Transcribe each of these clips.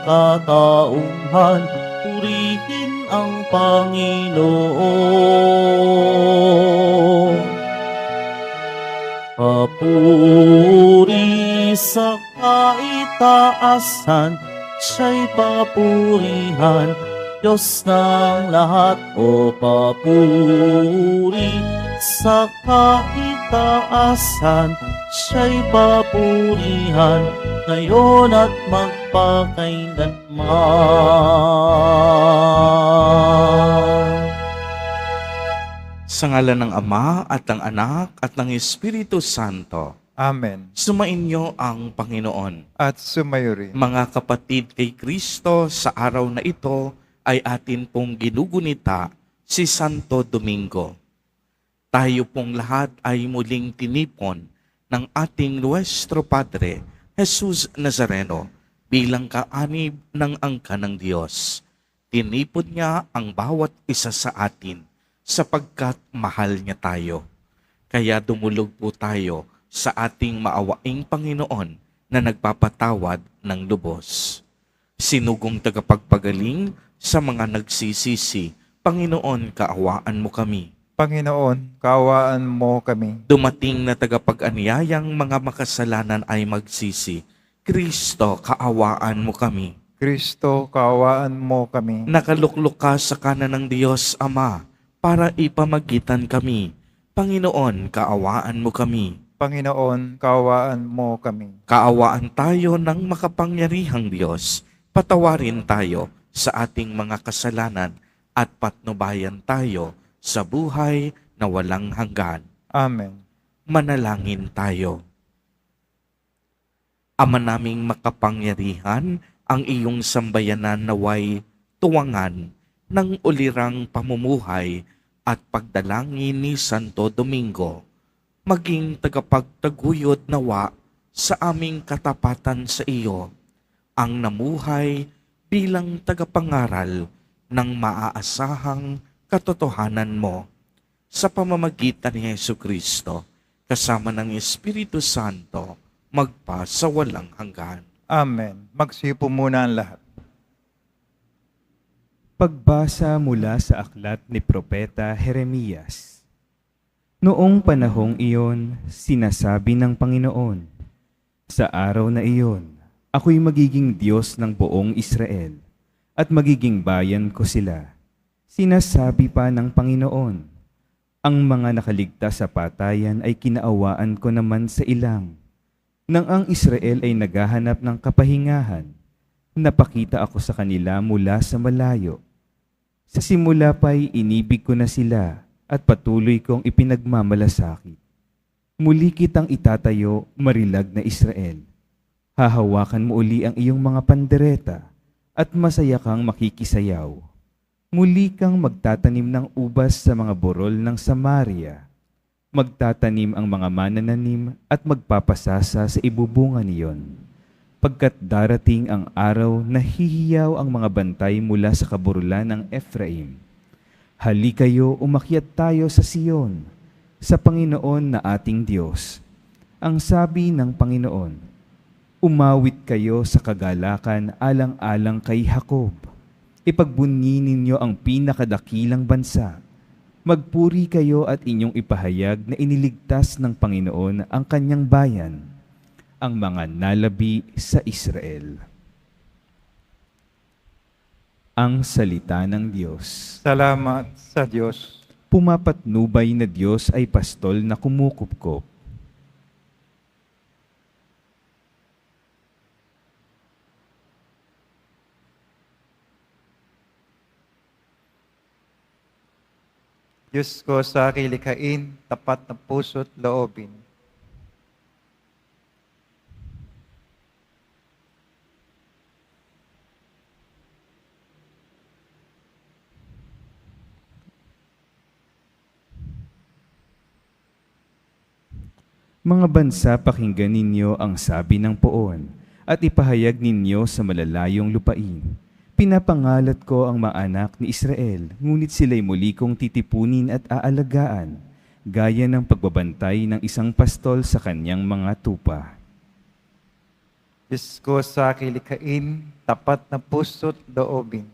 sangkatauhan, purihin ang Panginoon. Papuri sa kaitaasan, siya'y papurihan, Diyos ng lahat. O papuri sa kaitaasan, siya'y papurihan, ngayon at magpakailanman. Sa ngalan ng Ama at ng Anak at ng Espiritu Santo. Amen. Sumainyo ang Panginoon. At sumayo rin. Mga kapatid kay Kristo, sa araw na ito ay atin pong ginugunita si Santo Domingo. Tayo pong lahat ay muling tinipon ng ating Nuestro Padre, Jesus Nazareno, bilang kaanib ng angka ng Diyos. Tinipon niya ang bawat isa sa atin sapagkat mahal niya tayo. Kaya dumulog po tayo sa ating maawaing Panginoon na nagpapatawad ng lubos. Sinugong tagapagpagaling sa mga nagsisisi, Panginoon, kaawaan mo kami. Panginoon, kaawaan mo kami. Dumating na tagapag-anyayang mga makasalanan ay magsisi, Kristo, kaawaan mo kami. Kristo, kaawaan mo kami. Nakaluklok ka sa kanan ng Diyos Ama para ipamagitan kami. Panginoon, kaawaan mo kami. Panginoon, kaawaan mo kami. Kaawaan tayo ng makapangyarihang Diyos. Patawarin tayo sa ating mga kasalanan at patnubayan tayo sa buhay na walang hanggan. Amen. Manalangin tayo. Ama naming makapangyarihan, ang iyong sambayanan naway tuwangan ng ulirang pamumuhay at pagdalangin ni Santo Domingo, maging tagapagtaguyod nawa sa aming katapatan sa iyo, ang namuhay bilang tagapangaral ng maaasahang katotohanan mo sa pamamagitan ni Jesucristo, kasama ng Espiritu Santo, magpa sa walang hanggan. Amen. Magsipo muna ang lahat. Pagbasa mula sa aklat ni Propeta Jeremias. Noong panahong iyon, sinasabi ng Panginoon, sa araw na iyon, ako'y magiging Diyos ng buong Israel, at magiging bayan ko sila. Sinasabi pa ng Panginoon, ang mga nakaligtas sa patayan ay kinaawaan ko naman sa ilang. Nang ang Israel ay naghahanap ng kapahingahan, napakita ako sa kanila mula sa malayo. Sa simula pa'y inibig ko na sila at patuloy kong ipinagmamalasakit. Muli kitang itatayo, marilag na Israel. Hahawakan mo uli ang iyong mga pandereta at masaya kang makikisayaw. Muli kang magtatanim ng ubas sa mga burol ng Samaria. Magtatanim ang mga manananim at magpapasasa sa ibubungan niyon. Pagkat darating ang araw na hihiyaw ang mga bantay mula sa kaburulan ng Ephraim. Halikayo, umakyat tayo sa Sion, sa Panginoon na ating Diyos. Ang sabi ng Panginoon, umawit kayo sa kagalakan alang-alang kay Jacob. Ipagbunyi ninyo ang pinakadakilang bansa. Magpuri kayo at inyong ipahayag na iniligtas ng Panginoon ang kanyang bayan, ang mga nalabi sa Israel. Ang salita ng Diyos. Salamat sa Diyos. Pumapatnubay na Diyos ay pastol na kumukupkop. Diyos ko sa kilikhain, tapat na puso't loobin. Mga bansa, pakinggan ninyo ang sabi ng poon at ipahayag ninyo sa malalayong lupain. Pinapangalat ko ang mga anak ni Israel, ngunit sila'y muli kong titipunin at aalagaan, gaya ng pagbabantay ng isang pastol sa kanyang mga tupa. Diyos ko sa kilikhain, tapat na puso't loobin.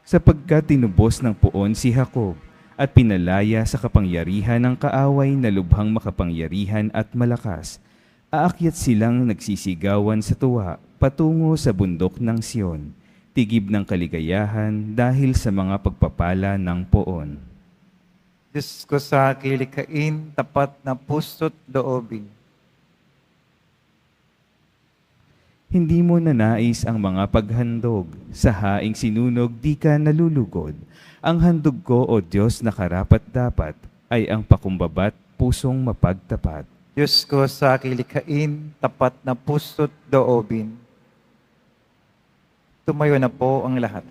Sapagkat tinubos ng puon si Jacob at pinalaya sa kapangyarihan ng kaaway na lubhang makapangyarihan at malakas, aakyat silang nagsisigawan sa tuwa patungo sa bundok ng Sion, tigib ng kaligayahan dahil sa mga pagpapala ng poon. Diyos ko sa kilikhain, tapat na puso't loobin. Hindi mo nanais ang mga paghandog, sa haing sinunog di ka nalulugod. Ang handog ko, O Diyos na karapat-dapat, ay ang pakumbabat pusong mapagtapat. Diyos ko sa kilikhain, tapat na puso't loobin. Tumayo na po ang lahat.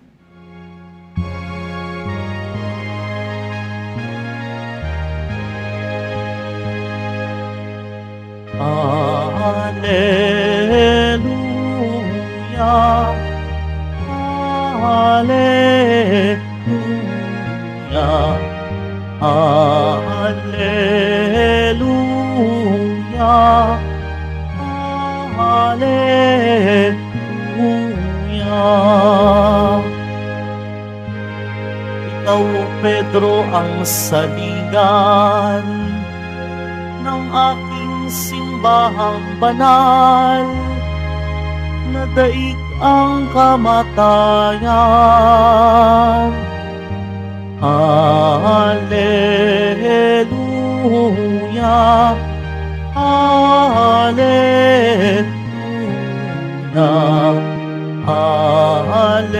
Alleluia, Alleluia, Alleluia, Alleluia. Ikaw, Pedro, ang salingan ng aking simbahang banal, na daig ang kamatayan. Alleluia, Alleluia, Alleluia,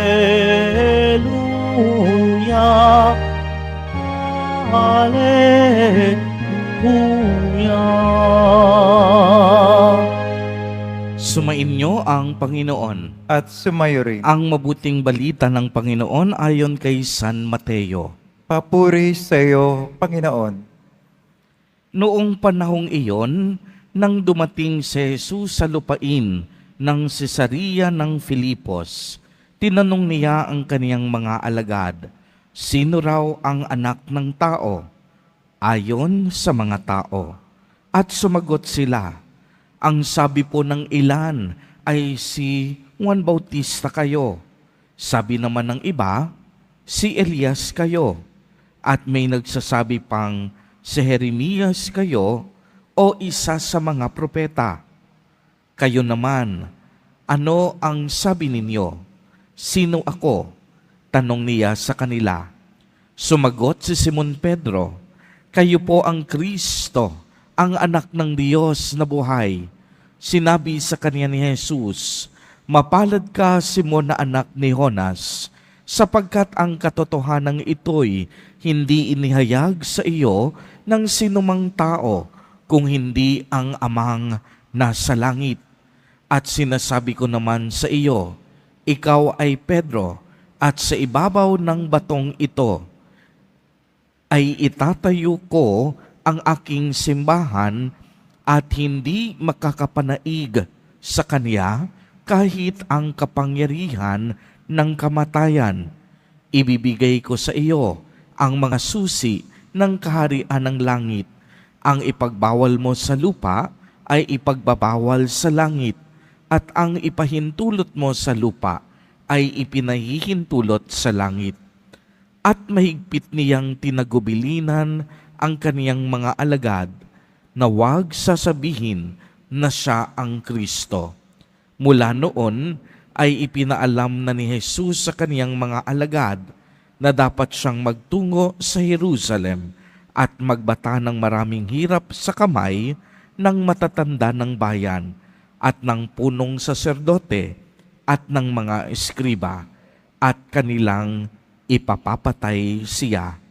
Alleluia. Sumainyo ang Panginoon. At sumayo rin. Ang mabuting balita ng Panginoon ayon kay San Mateo. Papuri sa iyo, Panginoon. Noong panahong iyon, nang dumating si Jesus sa lupain ng Cesarea ng Filipos, tinanong niya ang kaniyang mga alagad, sino raw ang anak ng tao? Ayon sa mga tao. At sumagot sila, ang sabi po ng ilan ay si Juan Bautista kayo. Sabi naman ng iba, si Elias kayo. At may nagsasabi pang, si Jeremias kayo o isa sa mga propeta. Kayo naman, ano ang sabi ninyo? Sino ako? Tanong niya sa kanila. Sumagot si Simon Pedro, kayo po ang Kristo, ang anak ng Diyos na buhay. Sinabi sa kanya ni Jesus, mapalad ka, Simon na anak ni Jonas, sapagkat ang katotohanan ito'y hindi inihayag sa iyo ng sinumang tao, kung hindi ang amang nasa langit. At sinasabi ko naman sa iyo, ikaw ay Pedro, at sa ibabaw ng batong ito ay itatayo ko ang aking simbahan, at hindi makakapanaig sa kanya kahit ang kapangyarihan ng kamatayan. Ibibigay ko sa iyo ang mga susi ng kaharian ng langit. Ang ipagbawal mo sa lupa ay ipagbabawal sa langit, at ang ipahintulot mo sa lupa ay ipinahihintulot sa langit. At mahigpit niyang tinagubilinan ang kaniyang mga alagad na huwag sasabihin na siya ang Kristo. Mula noon ay ipinaalam na ni Jesus sa kaniyang mga alagad na dapat siyang magtungo sa Jerusalem at magbata ng maraming hirap sa kamay ng matatanda ng bayan at ng punong saserdote at ng mga eskriba, at kanilang ipapapatay siya.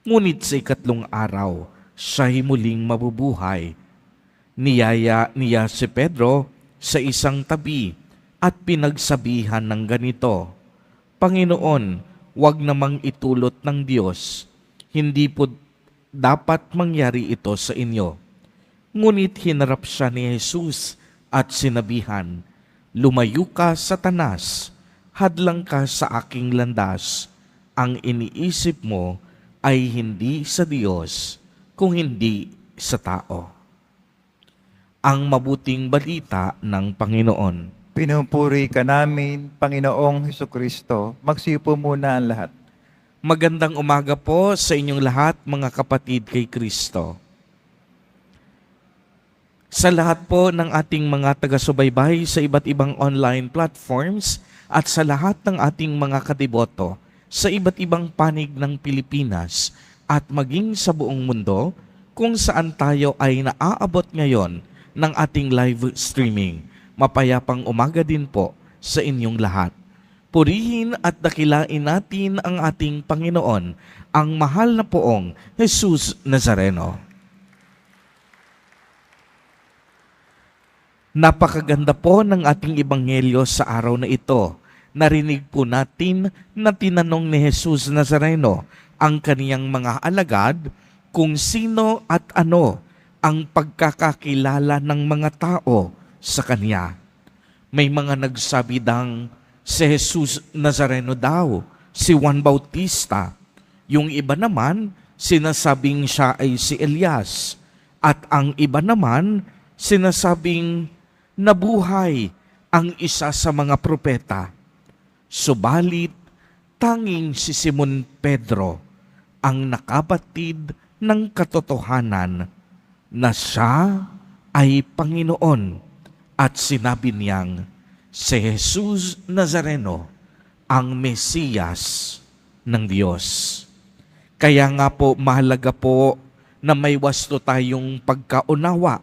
Ngunit sa ikatlong araw, siya'y muling mabubuhay. Niyaya niya si Pedro sa isang tabi at pinagsabihan ng ganito, Panginoon, huwag namang itulot ng Diyos. Hindi po dapat mangyari ito sa inyo. Ngunit hinarap siya ni Jesus at sinabihan, lumayo ka, Satanas, hadlang ka sa aking landas. Ang iniisip mo ay hindi sa Diyos, kung hindi sa tao. ang mabuting balita ng Panginoon. Pinupuri ka namin, Panginoong Hesukristo. Magsipo muna ang lahat. Magandang umaga po sa inyong lahat, mga kapatid kay Kristo. Sa lahat po ng ating mga taga-subaybay sa iba't ibang online platforms at sa lahat ng ating mga kadiboto sa iba't ibang panig ng Pilipinas at maging sa buong mundo kung saan tayo ay naaabot ngayon ng ating live streaming. Mapayapang umaga din po sa inyong lahat. Purihin at dakilain natin ang ating Panginoon, ang mahal na poong Jesus Nazareno. Napakaganda po ng ating ebanghelyo sa araw na ito. Narinig po natin na tinanong ni Jesus Nazareno ang kaniyang mga alagad kung sino at ano ang pagkakakilala ng mga tao sa kanya. May mga nagsabi dang si Jesus Nazareno daw, si Juan Bautista. Yung iba naman, sinasabing siya ay si Elias. At ang iba naman, sinasabing nabuhay ang isa sa mga propeta. Subalit, tanging si Simon Pedro ang nakabatid ng katotohanan na siya ay Panginoon at sinabi niyang si Jesus Nazareno ang Mesiyas ng Diyos. Kaya nga po mahalaga po na may wasto tayong pagkaunawa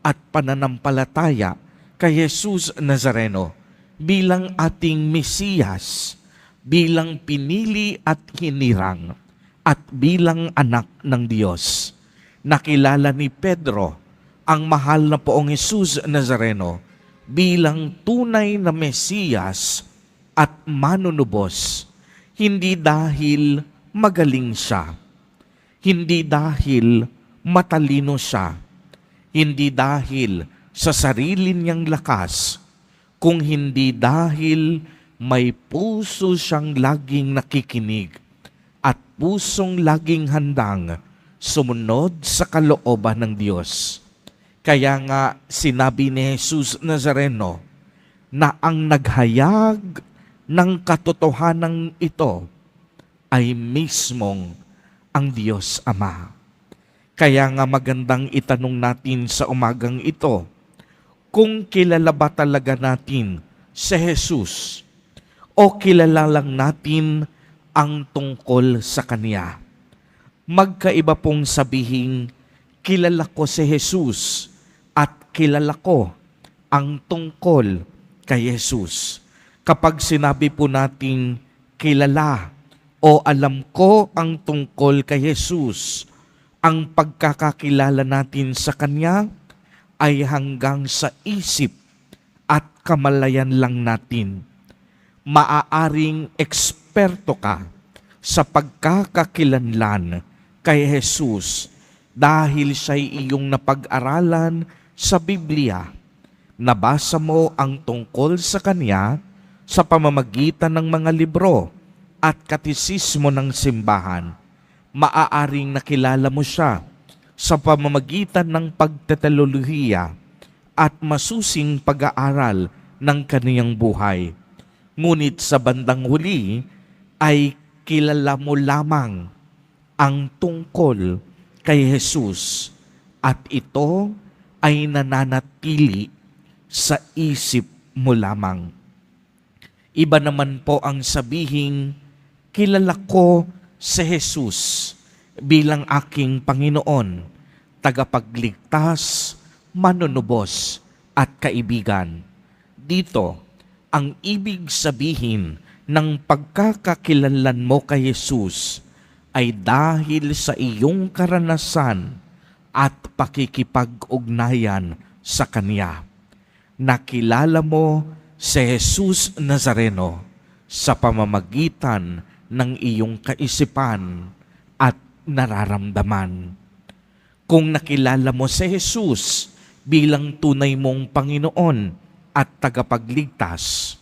at pananampalataya kay Jesus Nazareno bilang ating Mesiyas, bilang pinili at hinirang, at bilang anak ng Diyos. Nakilala ni Pedro ang mahal na poong Jesus Nazareno bilang tunay na Mesiyas at manunubos, hindi dahil magaling siya, hindi dahil matalino siya, hindi dahil sa sarili niyang lakas, kung hindi dahil may puso siyang laging nakikinig at pusong laging handang sumunod sa kalooban ng Diyos. Kaya nga sinabi ni Jesus Nazareno na ang naghayag ng katotohanan ito ay mismong ang Diyos Ama. Kaya nga magandang itanong natin sa umagang ito, kung kilala ba talaga natin si Jesus o kilala lang natin ang tungkol sa Kanya. Magkaiba pong sabihin, kilala ko si Jesus at kilala ko ang tungkol kay Jesus. Kapag sinabi po natin kilala o alam ko ang tungkol kay Jesus, ang pagkakakilala natin sa Kanya ay hanggang sa isip at kamalayan lang natin. Maaaring eksperto ka sa pagkakakilanlan kay Jesus dahil siya'y iyong napag-aralan sa Biblia. Nabasa mo ang tungkol sa Kanya sa pamamagitan ng mga libro at katisismo ng simbahan. Maaaring nakilala mo siya sa pamamagitan ng pagteteolohiya at masusing pag-aaral ng kaniyang buhay. Ngunit sa bandang huli ay kilala mo lamang ang tungkol kay Jesus at ito ay nananatili sa isip mo lamang. Iba naman po ang sabihing, kilala ko si Jesus bilang aking Panginoon, tagapagligtas, manunubos at kaibigan. Dito, ang ibig sabihin ng pagkakakilanlan mo kay Jesus ay dahil sa iyong karanasan at pakikipag-ugnayan sa Kanya. Nakilala mo si Jesus Nazareno sa pamamagitan ng iyong kaisipan at nararamdaman. Kung nakilala mo si Jesus bilang tunay mong Panginoon at tagapagligtas,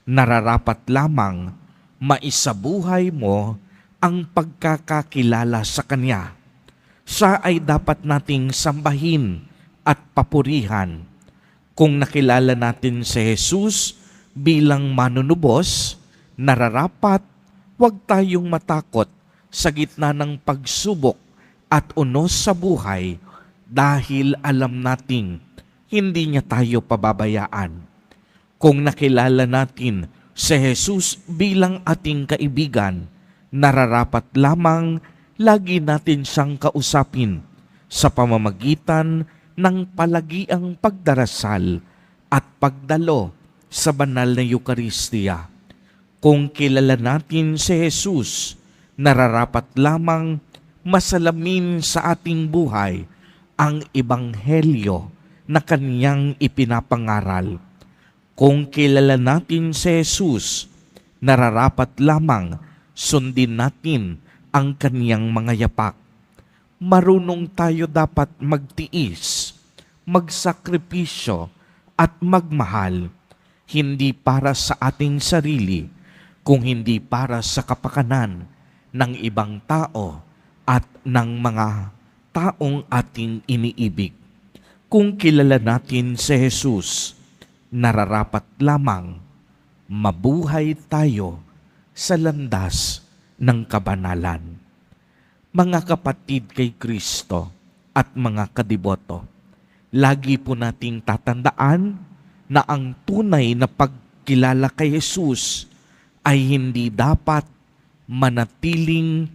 nararapat lamang maisabuhay mo ang pagkakakilala sa Kanya. Siya ay dapat nating sambahin at papurihan. Kung nakilala natin si Jesus bilang manunubos, nararapat huwag tayong matakot sa gitna ng pagsubok at unos sa buhay dahil alam nating hindi niya tayo pababayaan. Kung nakilala natin si Jesus bilang ating kaibigan, nararapat lamang lagi natin siyang kausapin sa pamamagitan ng palagiang pagdarasal at pagdalo sa banal na Eucharistia. Kung kilala natin si Jesus, nararapat lamang masalamin sa ating buhay ang ebanghelyo na kaniyang ipinapangaral. Kung kilala natin si Jesus, nararapat lamang sundin natin ang kaniyang mga yapak. Marunong tayo dapat magtiis, magsakripisyo at magmahal, hindi para sa ating sarili, kung hindi para sa kapakanan ng ibang tao at ng mga taong ating iniibig. Kung kilala natin si Jesus, nararapat lamang mabuhay tayo sa landas ng kabanalan. Mga kapatid kay Kristo at mga kadiboto, lagi po nating tatandaan na ang tunay na pagkilala kay Jesus ay hindi dapat manatiling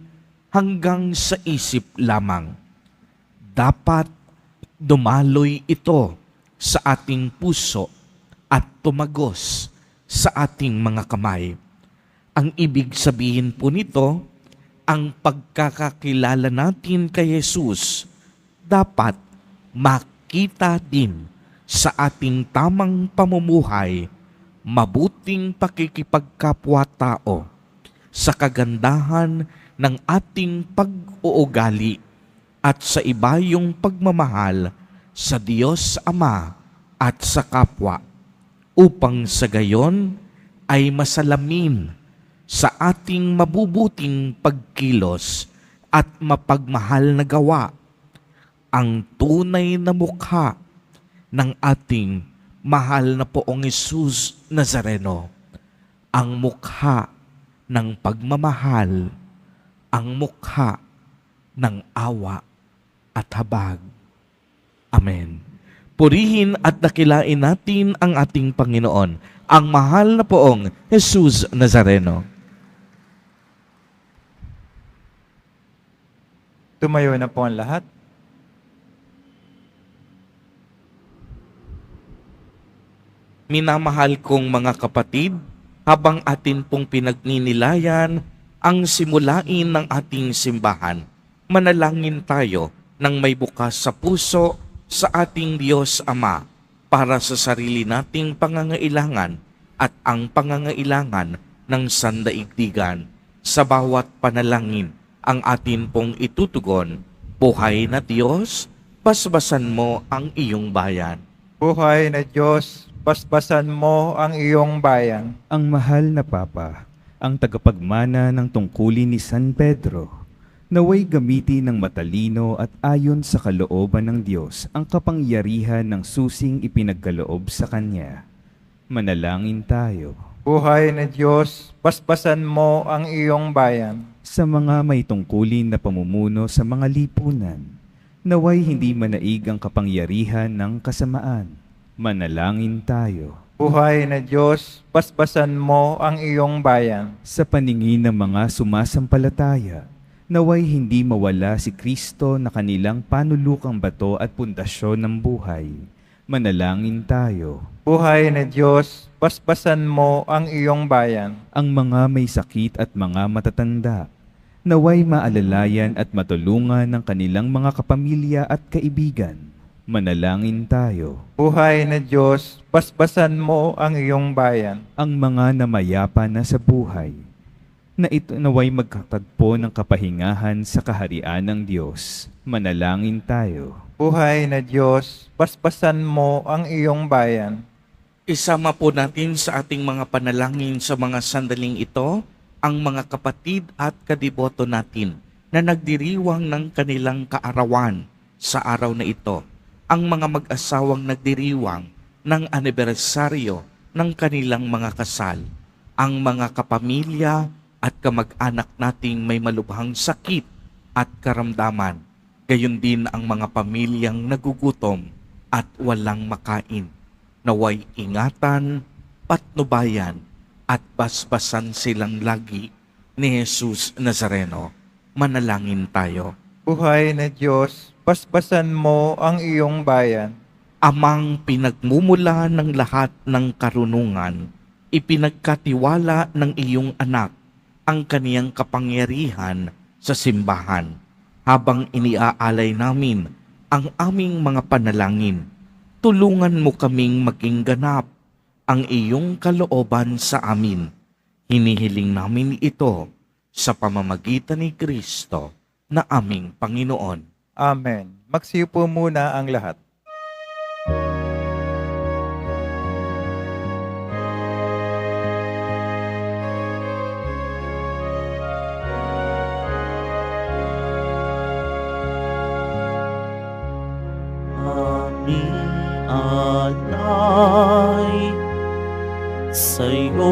hanggang sa isip lamang. Dapat dumaloy ito sa ating puso at tumagos sa ating mga kamay. Ang ibig sabihin po nito, ang pagkakakilala natin kay Jesus dapat makita din sa ating tamang pamumuhay, mabuting pakikipagkapwa-tao, sa kagandahan ng ating pag-uugali at sa ibayong pagmamahal sa Diyos Ama at sa kapwa, upang sa gayon ay masalamin sa ating mabubuting pagkilos at mapagmahal na gawa ang tunay na mukha ng ating mahal na Poong Jesus Nazareno, ang mukha ng pagmamahal, ang mukha ng awa at habag. Amen. Purihin at dakilain natin ang ating Panginoon, ang mahal na Poong Jesus Nazareno. Tumayo na po ang lahat. Minamahal kong mga kapatid, habang atin pong pinagninilayan ang simulain ng ating simbahan, manalangin tayo ng may bukas sa puso sa ating Diyos Ama para sa sarili nating pangangailangan at ang pangangailangan ng sandaigdigan. Sa bawat panalangin, ang atin pong itutugon, buhay na Diyos, basbasan mo ang iyong bayan. Buhay na Diyos, basbasan mo ang iyong bayan. Ang mahal na Papa, ang tagapagmana ng tungkulin ni San Pedro, naway gamitin ng matalino at ayon sa kalooban ng Diyos ang kapangyarihan ng susing ipinagkaloob sa Kanya. Manalangin tayo. Buhay na Diyos, basbasan mo ang iyong bayan. Sa mga may tungkulin na pamumuno sa mga lipunan, naway hindi manaig ang kapangyarihan ng kasamaan. Manalangin tayo. Buhay na Diyos, basbasan mo ang iyong bayan. Sa paningin ng mga sumasampalataya, naway hindi mawala si Kristo na kanilang panulukang bato at pundasyon ng buhay. Manalangin tayo. Buhay na Diyos, basbasan mo ang iyong bayan. Ang mga may sakit at mga matatanda, naway maalalayan at matulungan ng kanilang mga kapamilya at kaibigan. Manalangin tayo. Buhay na Diyos, basbasan mo ang iyong bayan. Ang mga namayapa na sa buhay, na ito naway magkatagpo ng kapahingahan sa kaharian ng Diyos. Manalangin tayo. Buhay na Diyos, basbasan mo ang iyong bayan. Isama po natin sa ating mga panalangin sa mga sandaling ito ang mga kapatid at kadiboto natin na nagdiriwang ng kanilang kaarawan sa araw na ito. ang mga mag-asawang nagdiriwang ng anibersaryo ng kanilang mga kasal, ang mga kapamilya at kamag-anak nating may malubhang sakit at karamdaman, gayon din ang mga pamilyang nagugutom at walang makain. Naway ingatan, patnubayan, at basbasan silang lagi ni Jesus Nazareno. Manalangin tayo. Buhay na Diyos, basbasan mo ang iyong bayan. Amang pinagmumula ng lahat ng karunungan, ipinagkatiwala ng iyong anak ang kaniyang kapangyarihan sa simbahan. Habang iniaalay namin ang aming mga panalangin, tulungan mo kaming maging ganap ang iyong kalooban sa amin. Hinihiling namin ito sa pamamagitan ni Kristo na aming Panginoon. Amen. Magsiupo muna ang lahat. Aming alay sa'yo,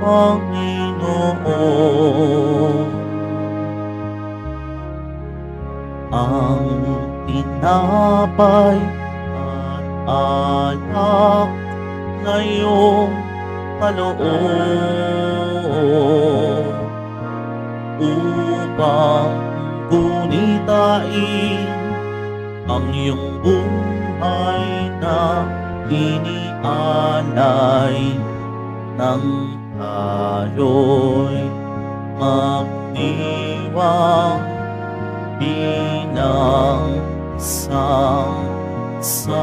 Panginoon. Ang tinapay at alak na iyong kaloob upang gunitain ang iyong buhay na inialay ng tayo'y magdiwang bilang sambayanan.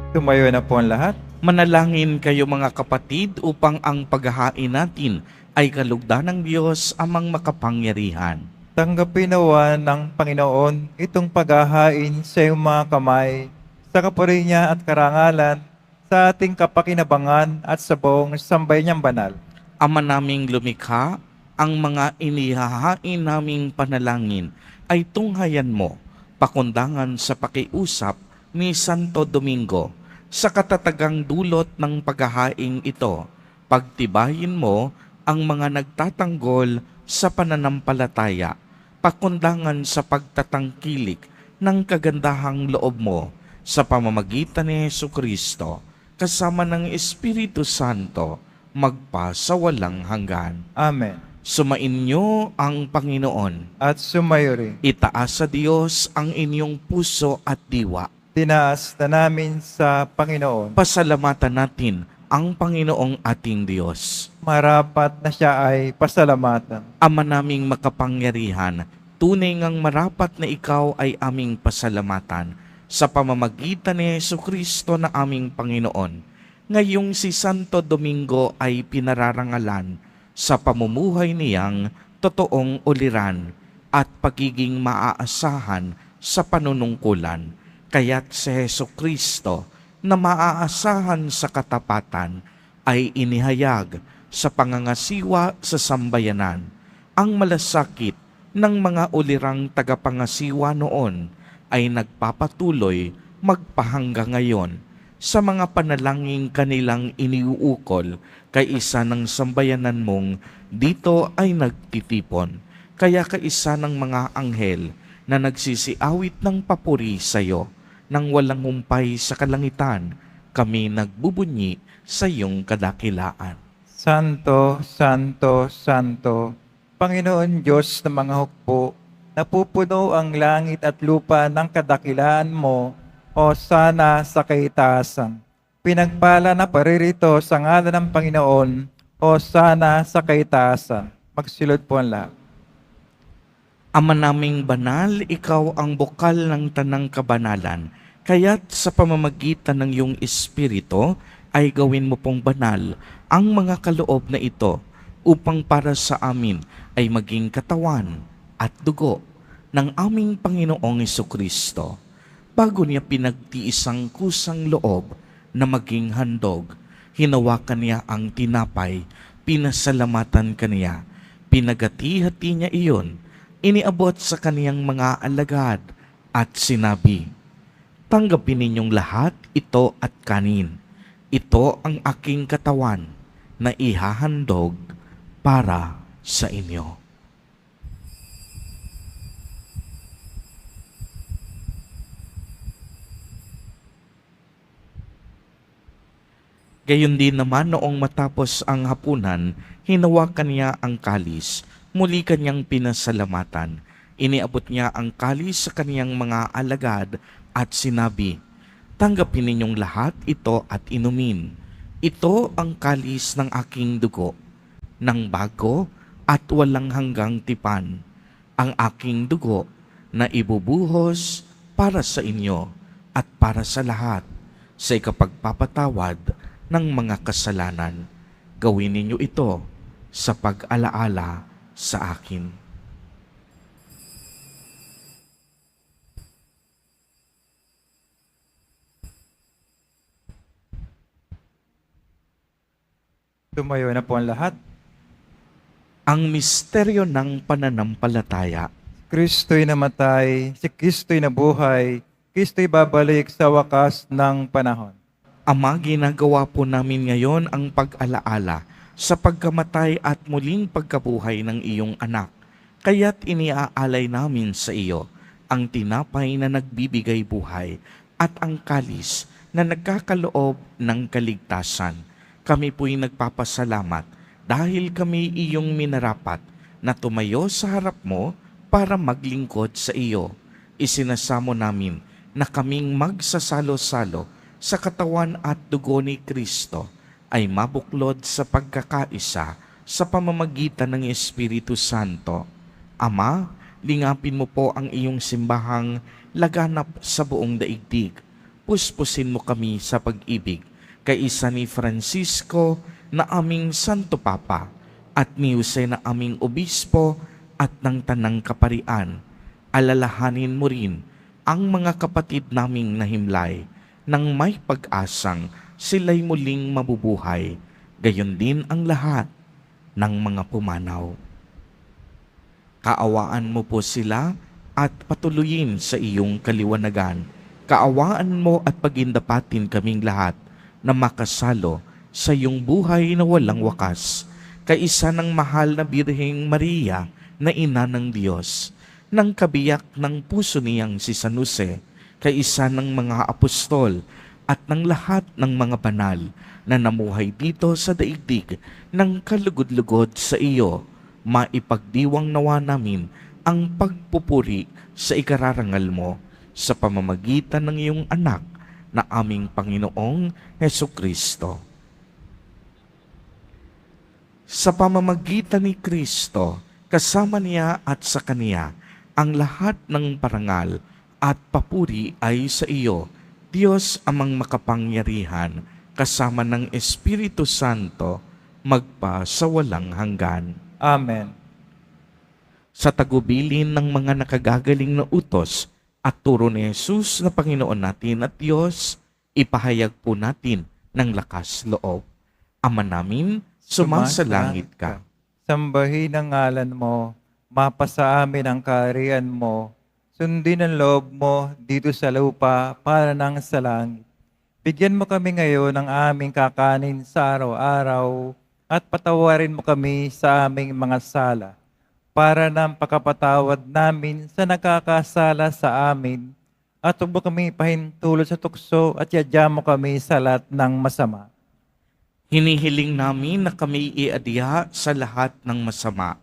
Tumayo na po ang lahat. Manalangin kayo mga kapatid upang ang paghahain natin ay kalugdan ng Diyos amang makapangyarihan. Tanggapin nawa ng Panginoon itong paghahain sa iyong mga kamay, sa kapuri niya at karangalan, sa ating kapakinabangan at sa buong sambayan niyang banal. Ama naming lumikha, ang mga inihahain naming panalangin ay tunghayan mo, pakundangan sa pakiusap ni Santo Domingo. Sa katatagang dulot ng paghahaing ito, pagtibayin mo ang mga nagtatanggol sa pananampalataya, pakundangan sa pagtatangkilik ng kagandahang loob mo sa pamamagitan ni Jesucristo, kasama ng Espiritu Santo, magpa sa walang hanggan. Amen. Sumainyo ang Panginoon. At sumayo rin. Itaas sa Diyos ang inyong puso at diwa. Tinaas na namin sa Panginoon. Pasalamatan natin ang Panginoong ating Diyos. Marapat na siya ay pasalamatan. Ama naming makapangyarihan, tunay ngang marapat na ikaw ay aming pasalamatan sa pamamagitan ni Jesucristo na aming Panginoon. Ngayong si Santo Domingo ay pinararangalan sa pamumuhay niyang totoong uliran at pagiging maaasahan sa panunungkulan. Kaya't si Jesucristo na maaasahan sa katapatan ay inihayag sa pangangasiwa sa sambayanan. Ang malasakit ng mga ulirang tagapangasiwa noon ay nagpapatuloy magpahanggang ngayon sa mga panalangin kanilang iniuukol kay isa ng sambayanan mong dito ay nagtitipon. Kaya kaisa ng mga anghel na nagsisiawit ng papuri sa iyo, nang walang humpay sa kalangitan, kami nagbubunyi sa iyong kadakilaan. Santo, Santo, Santo, Panginoon Diyos ng mga hukbo, napupuno ang langit at lupa ng kadakilaan mo, o sana sa kaitaasan. Pinagpala na paririto sa ngalan ng Panginoon, o sana sa kaitaasan. Magsilod po ang lahat. Ama naming banal, ikaw ang bukal ng tanang kabanalan. Kaya't sa pamamagitan ng iyong Espiritu ay gawin mo pong banal ang mga kaloob na ito upang para sa amin ay maging katawan at dugo ng aming Panginoong Jesucristo. Bago niya pinagtiis ang kusang loob na maging handog, Hinawakan niya ang tinapay, pinasalamatan kaniya, pinagati-hati niya iyon, iniabot sa kaniyang mga alagad at sinabi, "Tanggapin ninyong lahat ito at kanin. Ito ang aking katawan na ihahandog para sa inyo." Gayon din naman noong matapos ang hapunan, hinawakan niya ang kalis, muli kanyang pinasalamatan. Iniabot niya ang kalis sa kaniyang mga alagad at sinabi, "Tanggapin ninyong lahat ito at inumin. Ito ang kalis ng aking dugo, ng bago at walang hanggang tipan, ang aking dugo na ibubuhos para sa inyo at para sa lahat sa ikapagpapatawad ng mga kasalanan. Gawin ninyo ito sa pag-alaala sa akin." Tumayo na po ang lahat. Ang misteryo ng pananampalataya. Kristo'y namatay, si Kristo'y nabuhay, Kristo'y babalik sa wakas ng panahon. Ama, ginagawa po namin ngayon ang pag-alaala sa pagkamatay at muling pagkabuhay ng iyong anak. Kaya't iniaalay namin sa iyo ang tinapay na nagbibigay buhay at ang kalis na nagkakaloob ng kaligtasan. Kami po'y nagpapasalamat dahil kami iyong minarapat na tumayo sa harap mo para maglingkod sa iyo. Isinasamo namin na kaming magsasalo-salo sa katawan at dugo ni Kristo ay mabuklod sa pagkakaisa sa pamamagitan ng Espiritu Santo. Ama, lingapin mo po ang iyong simbahang laganap sa buong daigdig. Puspusin mo kami sa pag-ibig kaisa ni Francisco na aming Santo Papa at ni Jose na aming Obispo at ng Tanang Kaparian. Alalahanin mo rin ang mga kapatid naming nahimlay nang may pag-asang sila'y muling mabubuhay, gayon din ang lahat ng mga pumanaw. Kaawaan mo po sila at patuloyin sa iyong kaliwanagan. Kaawaan mo at pagindapatin kaming lahat na makasalo sa iyong buhay na walang wakas, kaisa ng mahal na Birheng Maria na ina ng Diyos, ng kabiyak ng puso niyang si San Jose, kaisa ng mga apostol at ng lahat ng mga banal na namuhay dito sa daigdig ng kalugod-lugod sa iyo, maipagdiwang nawa namin ang pagpupuri sa ikararangal mo sa pamamagitan ng iyong anak na aming Panginoong Hesukristo. Sa pamamagitan ni Kristo, kasama niya at sa Kaniya, ang lahat ng parangal at papuri ay sa iyo, Diyos amang makapangyarihan, kasama ng Espiritu Santo, magpa sa walang hanggan. Amen. Sa tagubilin ng mga nakagagaling na utos at turo ni Jesus na Panginoon natin at Diyos, ipahayag po natin ng lakas loob. Ama namin, sumasalangit ka. Sambahin ang ngalan mo, mapasa amin ang kaharian mo, sundin ang loob mo dito sa lupa para nang sa langit. Bigyan mo kami ngayon ng aming kakanin sa araw-araw at patawarin mo kami sa aming mga sala para ng pagkapatawad namin sa nakakasala sa amin at huwag mo kami pahintulot sa tukso at yadya mo kami sa lahat ng masama. Hinihiling namin na kami iadya sa lahat ng masama,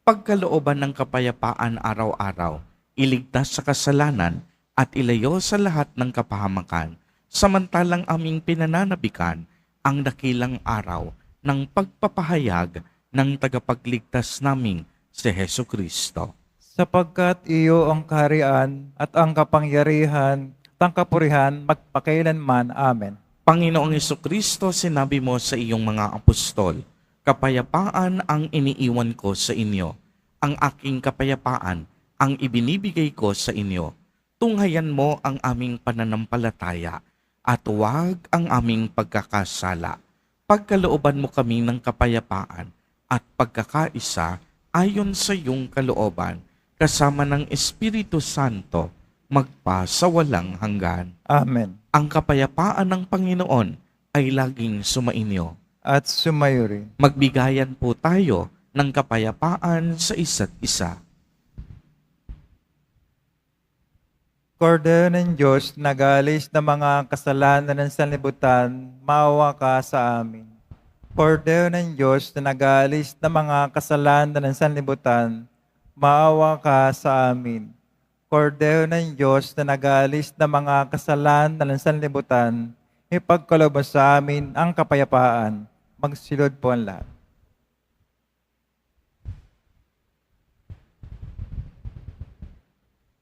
pagkalooban ng kapayapaan araw-araw, iligtas sa kasalanan at ilayo sa lahat ng kapahamakan, samantalang aming pinananabikan ang dakilang araw ng pagpapahayag ng tagapagligtas naming si Hesu Kristo. Sapagkat iyo ang kaharian at ang kapangyarihan at ang kapurihan magpakailanman. Amen. Panginoong Jesucristo, sinabi mo sa iyong mga apostol, kapayapaan ang iniiwan ko sa inyo. Ang aking kapayapaan ang ibinibigay ko sa inyo. Tunghayan mo ang aming pananampalataya at huwag ang aming pagkakasala. pagkalooban mo kami ng kapayapaan at pagkakaisa ayon sa iyong kalooban, kasama ng Espiritu Santo, magpa sa walang hanggan. Amen. Ang kapayapaan ng Panginoon ay laging sumainyo. At sumayo rin. Magbigayan po tayo ng kapayapaan sa isa't isa. Kordero ng Diyos, nagalis ng mga kasalanan ng sanlibutan, maawa ka sa amin. Kordero ng Diyos, na nagalis ng mga kasalanan ng sanlibutan, maawa ka sa amin. Kordero ng Diyos, na nagalis ng mga kasalanan ng sanlibutan, ipagkaloob mo sa amin ang kapayapaan. Magsilod po ang lahat.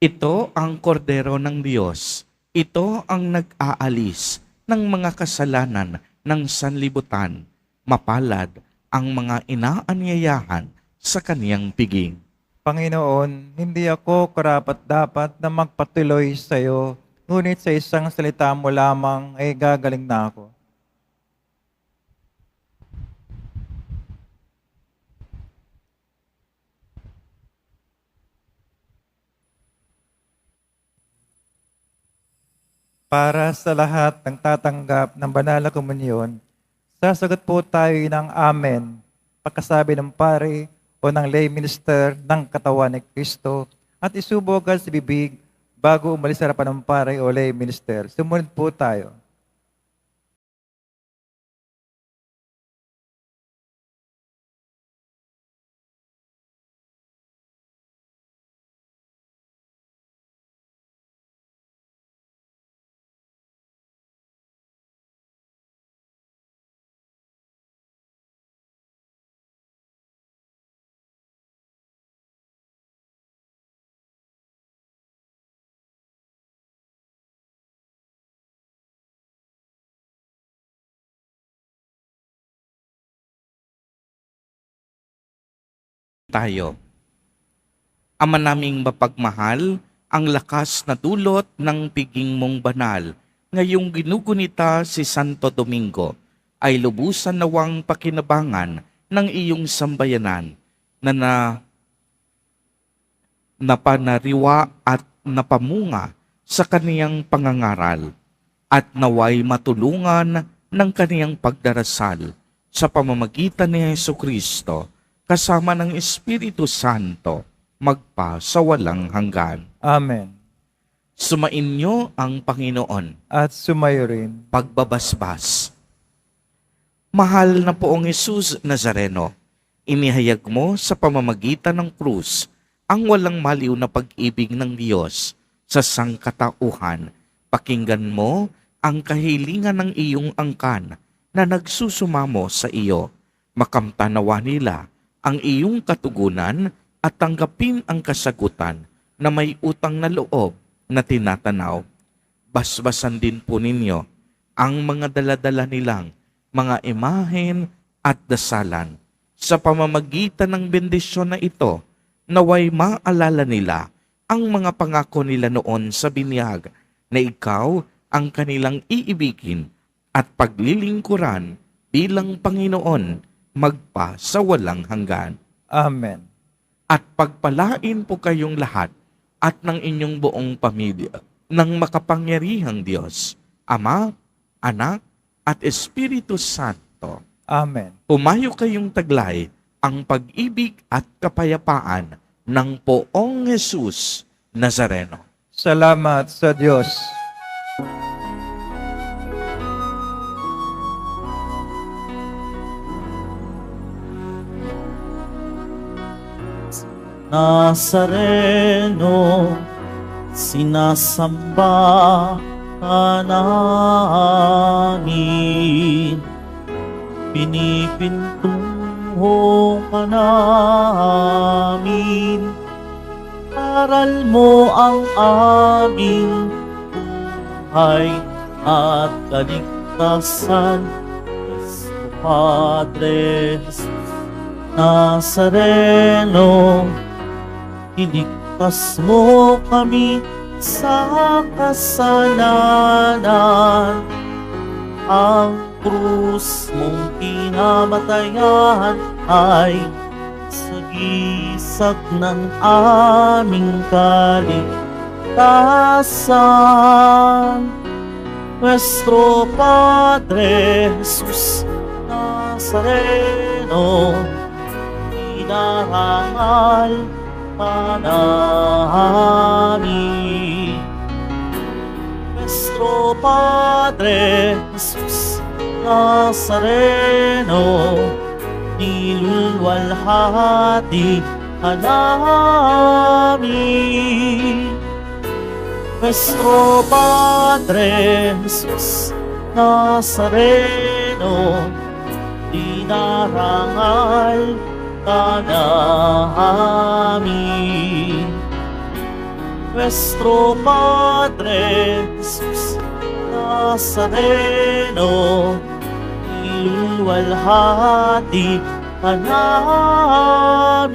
Ito ang kordero ng Diyos. Ito ang nag-aalis ng mga kasalanan ng sanlibutan. Mapalad ang mga inaanyayahan sa kaniyang piging. Panginoon, hindi ako karapat-dapat na magpatuloy sa iyo, ngunit sa isang salita mo lamang ay gagaling na ako. Para sa lahat ng tatanggap ng banal na komunyon, sasagot po tayo ng Amen, pagkasabi ng pare o ng lay minister ng katawan ni Kristo at isubog sa bibig bago umalis sa harapan ng pare o lay minister. Sumunod po tayo. Tayo. Ama naming mapagmahal, ang lakas na dulot ng piging mong banal, ngayong ginugunita si Santo Domingo, ay lubusan nawang pakinabangan ng iyong sambayanan na napanariwa at napamunga sa kaniyang pangangaral at naway matulungan ng kaniyang pagdarasal sa pamamagitan ni Jesucristo kasama ng Espiritu Santo, magpa sa walang hanggan. Amen. Sumainyo ang Panginoon. At sumayo rin. Pagbabasbas. Mahal na Poong Jesus Nazareno, inihayag mo sa pamamagitan ng krus ang walang maliw na pag-ibig ng Diyos sa sangkatauhan. Pakinggan mo ang kahilingan ng iyong angkan na nagsusumamo sa iyo. Makamtanawa nila ang iyong katugunan at tanggapin ang kasagutan na may utang na loob na tinatanaw. Basbasan din po ninyo ang mga daladala nilang mga imahen at dasalan. Sa pamamagitan ng bendisyon na ito, naway maalala nila ang mga pangako nila noon sa binyag na ikaw ang kanilang iibigin at paglilingkuran bilang Panginoon magpa sa walang hanggan. Amen. At pagpalain po kayong lahat at ng inyong buong pamilya ng makapangyarihang Diyos, Ama, Anak, at Espiritu Santo. Amen. Pumayo kayong taglay ang pag-ibig at kapayapaan ng Poong Jesus Nazareno. Salamat sa Diyos. Nazareno, sinasamba ka namin, pinipintungo ka namin, aral mo ang aming buhay at kaligtasan. Cristo Padre Jesus Nazareno, iligtas mo kami sa kasalanan. Ang krus mong pinamatayan ay sagisag ng aming kaligtasan. Nuestro Padre Jesus Nazareno, inarangal ka namin. Nuestro Padre Jesus Nazareno, nilulwalhati ka namin. Nuestro Padre Jesus Nazareno, dinarangal ka namin. Nuestro Padre Jesus Nazareno, nilulwalhati ka namin.